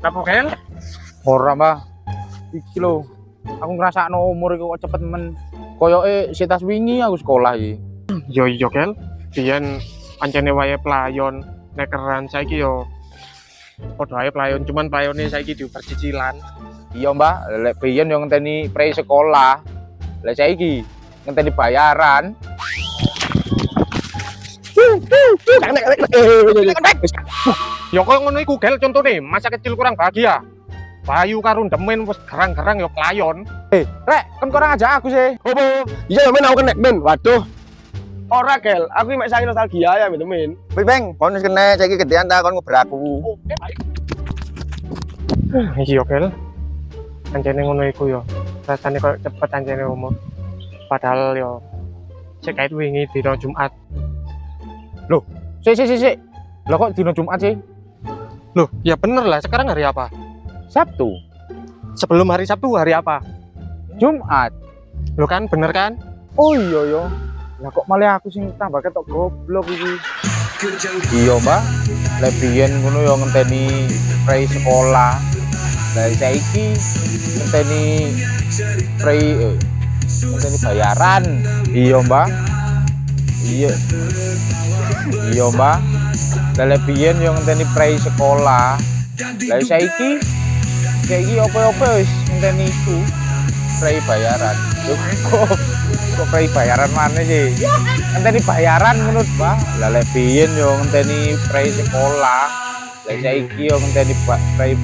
Apa Kel? Ora, Mbah. Iki lho. Aku ngrasakno umur iku kok cepet men. Koyoke setas wingi aku sekolah iki. Yo iya Kel. Biyen pancene wayahe playon nekeran saiki yo padha ae playon cuman playone saiki diuber cicilan. Iya, Mbah. Lek biyen yo ngenteni pre sekolah. Lek saiki ngenteni bayaran. Yo koyo ngono iku Kel contone masa kecil kurang bahagia. Bayu karo demen wis garang-garang yo playon. Rek, kan kok ora ngajak aku sih. Apa? Iya men aku kena men. Waduh. Ora Gel, aku mek saiki nostalgia ya men. Wih, Bang, kon wis kene saiki gedean ta kon ngobrol aku. Oke, baik. Iya Kel. Pancene ngono iku yo. Rasane koyo cepet pancene umur. Padahal yo cek kait wingi dina Jumat. Sik. Lah kok dino Jumat sih? Loh, ya bener lah. Sekarang hari apa? Sabtu. Sebelum hari Sabtu hari apa? Jumat. Loh kan bener kan? Oh iya yo. Lah kok malah aku sing tambah ketok goblok iki. Iya, Mbak. Lek biyen ngono yo ngenteni pre sekolah. Lah saiki ngenteni ngenteni bayaran. Iya, Mbak. Iya. Iya, Mbak. Lah biyen yo ngenteni pre sekolah. Lah saiki opo-opo wis ngenteni iku pre bayaran. Lho kok pre bayaran mana sih? Ngenteni bayaran menurut Mbak. Lah lek biyen yo ngenteni pre sekolah. Lah saiki yo ngenteni pre